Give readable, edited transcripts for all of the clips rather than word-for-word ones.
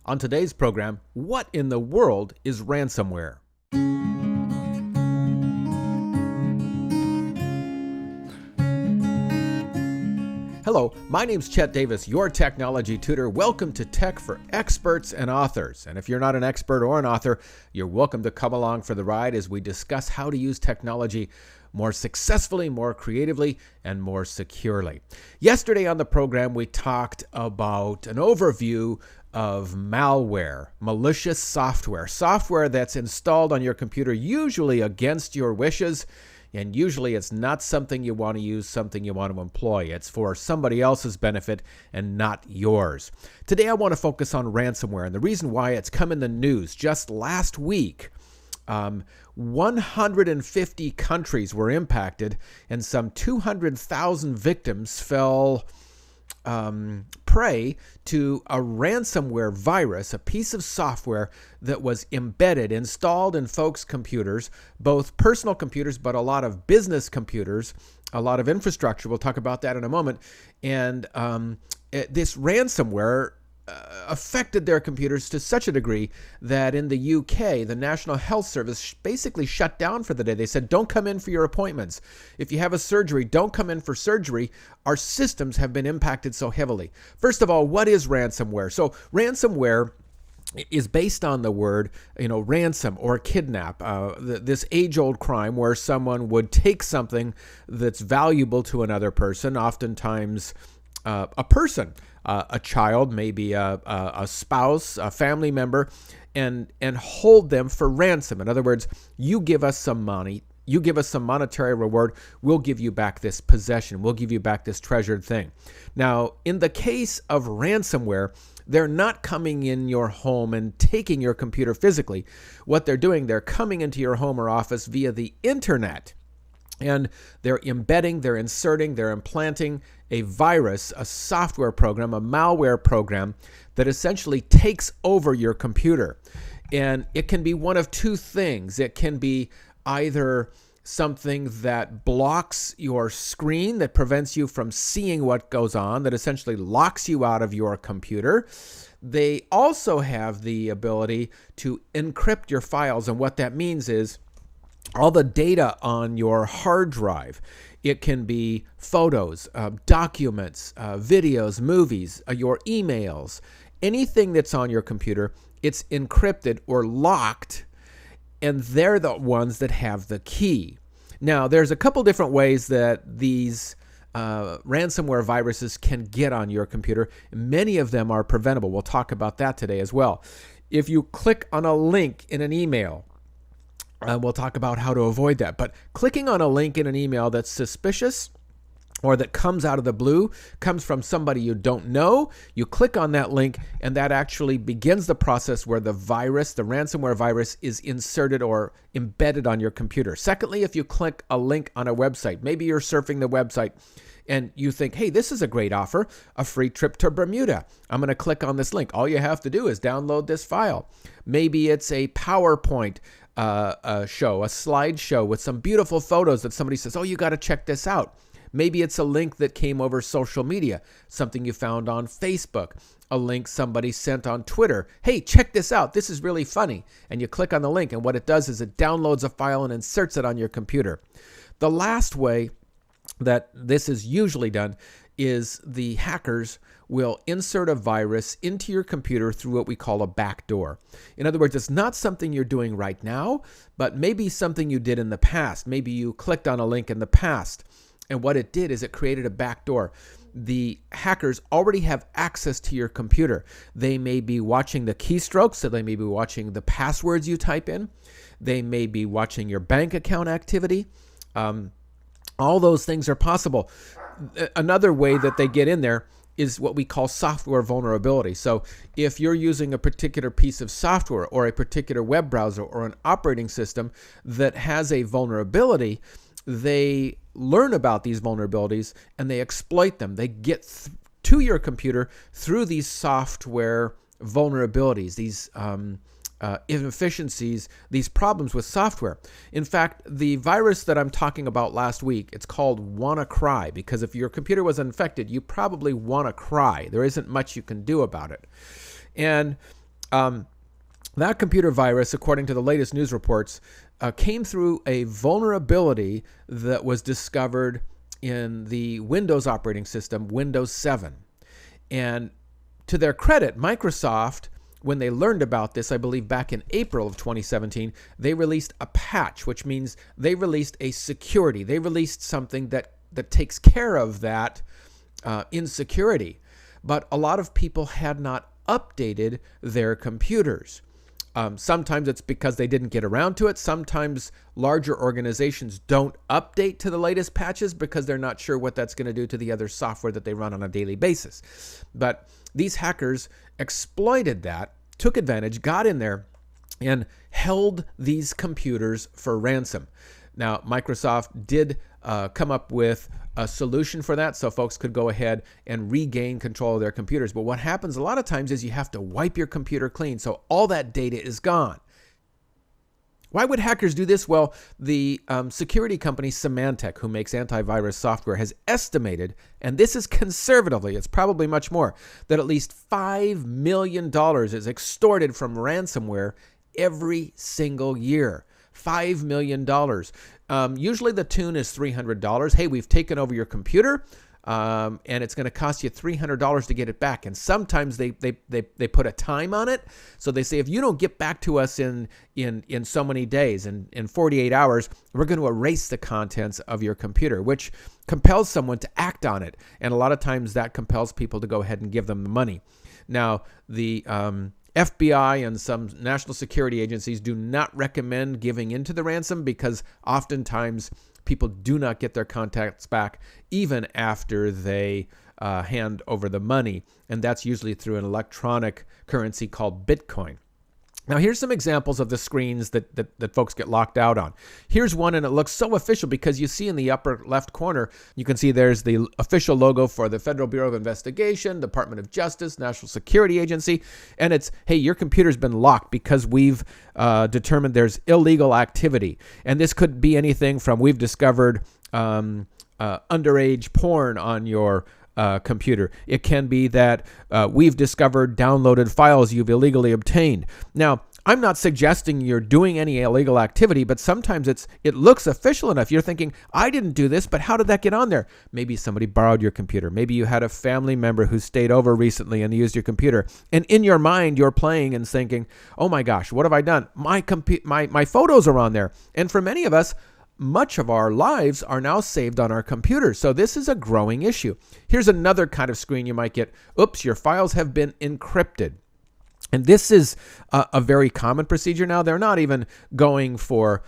On today's program, what in the world is ransomware? Hello, my name's Chet Davis, your technology tutor. Welcome to Tech for Experts and Authors. And if you're not an expert or an author, you're welcome to come along for the ride as we discuss how to use technology more successfully, more creatively, and more securely. Yesterday on the program, we talked about an overview of malware, malicious software that's installed on your computer, usually against your wishes. And usually it's not something you want to use, something you want to employ. It's for somebody else's benefit and not yours. Today I want to focus on ransomware, and the reason why it's come in the news just last week. 150 countries were impacted, and some 200,000 victims fell prey to a ransomware virus, a piece of software that was installed in folks' computers, both personal computers, but a lot of business computers, a lot of infrastructure. We'll talk about that in a moment. And this ransomware affected their computers to such a degree that in the UK, the National Health Service basically shut down for the day. They said, don't come in for your appointments. If you have a surgery, don't come in for surgery. Our systems have been impacted so heavily. First of all, what is ransomware? So ransomware is based on the word, ransom or kidnap, this age-old crime where someone would take something that's valuable to another person, oftentimes a person, a child, maybe a spouse, a family member, and hold them for ransom. In other words, you give us some money, you give us some monetary reward, we'll give you back this possession, we'll give you back this treasured thing. Now, in the case of ransomware, they're not coming in your home and taking your computer physically. What they're doing, they're coming into your home or office via the internet. And they're embedding, they're inserting, they're implanting a virus, a software program, a malware program that essentially takes over your computer. And it can be one of two things. It can be either something that blocks your screen, that prevents you from seeing what goes on, that essentially locks you out of your computer. They also have the ability to encrypt your files. And what that means is all the data on your hard drive. It can be photos, documents, videos, movies, your emails, anything that's on your computer, it's encrypted or locked, and they're the ones that have the key. Now, there's a couple different ways that these ransomware viruses can get on your computer. Many of them are preventable. We'll talk about that today as well. If you click on a link in an email, we'll talk about how to avoid that. But clicking on a link in an email that's suspicious or that comes out of the blue, comes from somebody you don't know, you click on that link, and that actually begins the process where the virus, the ransomware virus, is inserted or embedded on your computer. Secondly, if you click a link on a website, maybe you're surfing the website, and you think, hey, this is a great offer, a free trip to Bermuda. I'm going to click on this link. All you have to do is download this file. Maybe it's a PowerPoint a slideshow with some beautiful photos that somebody says, oh, you got to check this out. Maybe it's a link that came over social media, something you found on Facebook, a link somebody sent on Twitter. Hey, check this out. This is really funny. And you click on the link, and what it does is it downloads a file and inserts it on your computer. The last way that this is usually done is the hackers will insert a virus into your computer through what we call a backdoor. In other words, it's not something you're doing right now, but maybe something you did in the past. Maybe you clicked on a link in the past, and what it did is it created a backdoor. The hackers already have access to your computer. They may be watching the keystrokes, so they may be watching the passwords you type in. They may be watching your bank account activity. All those things are possible. Another way that they get in there is what we call software vulnerability. So if you're using a particular piece of software or a particular web browser or an operating system that has a vulnerability, they learn about these vulnerabilities and they exploit them. They get to your computer through these software vulnerabilities, these inefficiencies, these problems with software. In fact, the virus that I'm talking about last week, it's called WannaCry, because if your computer was infected, you probably want to cry. There isn't much you can do about it. And That computer virus, according to the latest news reports, came through a vulnerability that was discovered in the Windows operating system, Windows 7. And to their credit, Microsoft, when they learned about this, I believe back in April of 2017, they released a patch, which means they released a security. They released something that takes care of that insecurity. But a lot of people had not updated their computers. Sometimes it's because they didn't get around to it. Sometimes larger organizations don't update to the latest patches because they're not sure what that's going to do to the other software that they run on a daily basis. But these hackers exploited that, took advantage, got in there, and held these computers for ransom. Now, Microsoft did come up with a solution for that so folks could go ahead and regain control of their computers. But what happens a lot of times is you have to wipe your computer clean, so all that data is gone. Why would hackers do this? Well, the security company Symantec, who makes antivirus software, has estimated, and this is conservatively, it's probably much more, that at least $5 million is extorted from ransomware every single year. $5 million. Usually the tune is $300. Hey, we've taken over your computer, and it's going to cost you $300 to get it back. And sometimes they put a time on it. So they say, if you don't get back to us in so many days, in 48 hours, we're going to erase the contents of your computer, which compels someone to act on it. And a lot of times that compels people to go ahead and give them the money. Now, the FBI and some national security agencies do not recommend giving into the ransom because oftentimes people do not get their contacts back even after they hand over the money. And that's usually through an electronic currency called Bitcoin. Now, here's some examples of the screens that folks get locked out on. Here's one, and it looks so official because you see in the upper left corner, you can see there's the official logo for the Federal Bureau of Investigation, Department of Justice, National Security Agency, and it's, hey, your computer's been locked because we've determined there's illegal activity. And this could be anything from we've discovered underage porn on your computer. It can be that we've discovered downloaded files you've illegally obtained. Now, I'm not suggesting you're doing any illegal activity, but sometimes it looks official enough. You're thinking, I didn't do this, but how did that get on there? Maybe somebody borrowed your computer. Maybe you had a family member who stayed over recently and used your computer. And in your mind, you're playing and thinking, oh my gosh, what have I done? My photos are on there. And for many of us, much of our lives are now saved on our computers. So this is a growing issue. Here's another kind of screen you might get. Oops, your files have been encrypted. And this is a very common procedure now. They're not even going for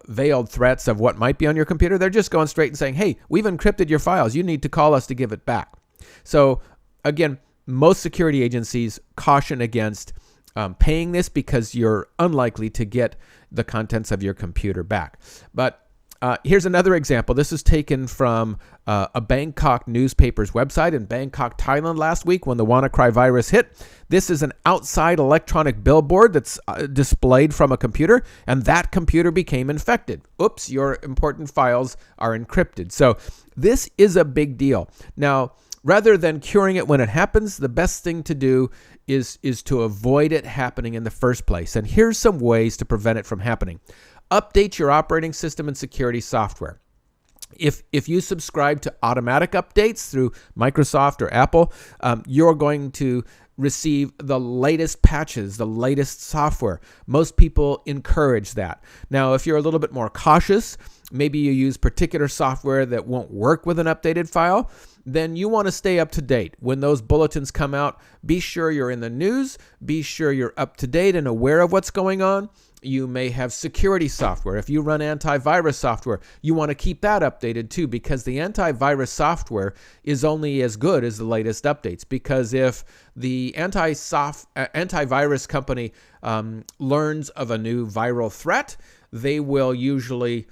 veiled threats of what might be on your computer. They're just going straight and saying, hey, we've encrypted your files. You need to call us to give it back. So again, most security agencies caution against paying this because you're unlikely to get the contents of your computer back. But here's another example. This is taken from a Bangkok newspaper's website in Bangkok, Thailand last week when the WannaCry virus hit. This is an outside electronic billboard that's displayed from a computer, and that computer became infected. Oops, your important files are encrypted. So this is a big deal. Now, rather than curing it when it happens, the best thing to do is to avoid it happening in the first place. And here's some ways to prevent it from happening. Update your operating system and security software. If you subscribe to automatic updates through Microsoft or Apple, you're going to receive the latest patches, the latest software. Most people encourage that. Now, if you're a little bit more cautious, maybe you use particular software that won't work with an updated file, then you want to stay up to date. When those bulletins come out, be sure you're in the news, be sure you're up to date and aware of what's going on. You may have security software. If you run antivirus software, you want to keep that updated too, because the antivirus software is only as good as the latest updates. Because if the antivirus company learns of a new viral threat, they will usually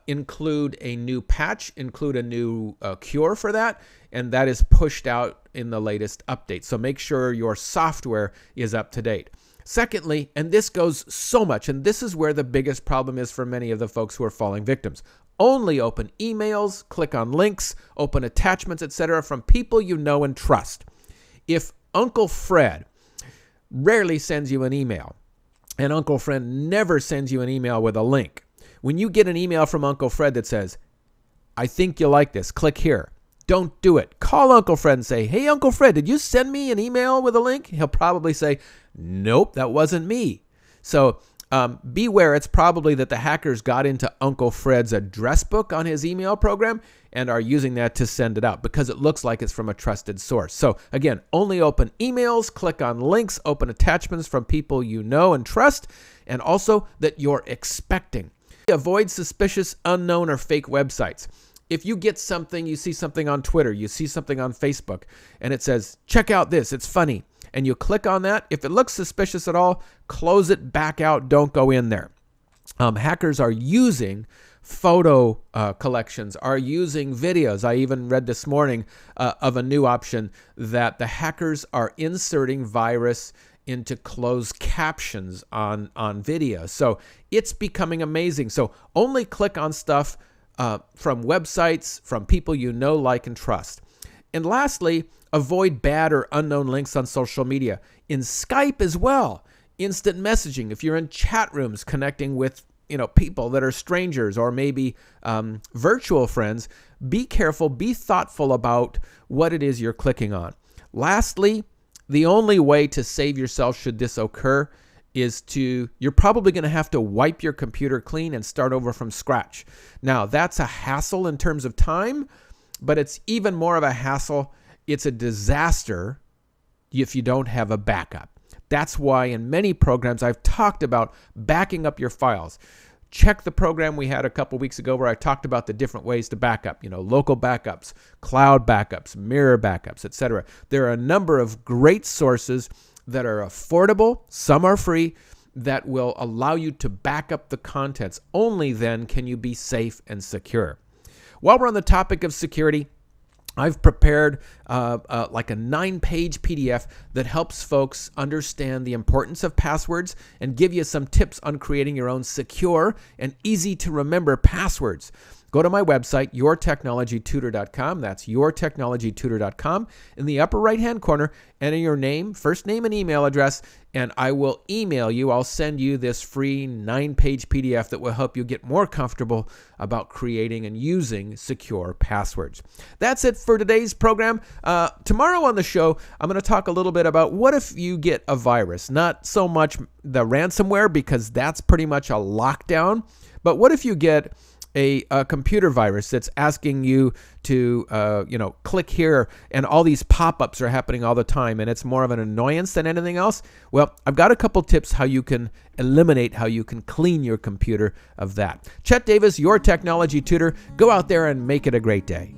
include a new patch, include a new cure for that, and that is pushed out in the latest update. So make sure your software is up to date. Secondly, and this goes so much, and this is where the biggest problem is for many of the folks who are falling victims. Only open emails, click on links, open attachments, etc. from people you know and trust. If Uncle Fred rarely sends you an email. And Uncle Fred never sends you an email with a link. When you get an email from Uncle Fred that says, I think you like this, click here, don't do it. Call Uncle Fred and say, hey, Uncle Fred, did you send me an email with a link? He'll probably say, nope, that wasn't me. So beware, it's probably that the hackers got into Uncle Fred's address book on his email program and are using that to send it out because it looks like it's from a trusted source. So again, only open emails, click on links, open attachments from people you know and trust, and also that you're expecting. Avoid suspicious, unknown, or fake websites. If you get something, you see something on Twitter, you see something on Facebook, and it says, check out this, it's funny, and you click on that, if it looks suspicious at all, close it, back out, don't go in there. Hackers are using photo collections, are using videos. I even read this morning of a new option that the hackers are inserting virus into closed captions on video. So it's becoming amazing. So only click on stuff from websites, from people you know, like, and trust. And lastly, avoid bad or unknown links on social media. In Skype as well, instant messaging. If you're in chat rooms connecting with people that are strangers or maybe virtual friends, be careful, be thoughtful about what it is you're clicking on. Lastly, the only way to save yourself should this occur is you're probably going to have to wipe your computer clean and start over from scratch. Now, that's a hassle in terms of time, but it's even more of a hassle. It's a disaster if you don't have a backup. That's why in many programs I've talked about backing up your files. Check the program we had a couple weeks ago where I talked about the different ways to backup, local backups, cloud backups, mirror backups, etc. There are a number of great sources that are affordable, some are free, that will allow you to back up the contents. Only then can you be safe and secure. While we're on the topic of security, I've prepared like a 9-page PDF that helps folks understand the importance of passwords and give you some tips on creating your own secure and easy to remember passwords. Go to my website, yourtechnologytutor.com. That's yourtechnologytutor.com. In the upper right-hand corner, enter your name, first name, and email address, and I will email you. I'll send you this free 9-page PDF that will help you get more comfortable about creating and using secure passwords. That's it for today's program. Tomorrow on the show, I'm going to talk a little bit about what if you get a virus. Not so much the ransomware, because that's pretty much a lockdown, but what if you get a computer virus that's asking you to, click here, and all these pop-ups are happening all the time, and it's more of an annoyance than anything else? Well, I've got a couple tips how you can eliminate, how you can clean your computer of that. Chet Davis, your technology tutor. Go out there and make it a great day.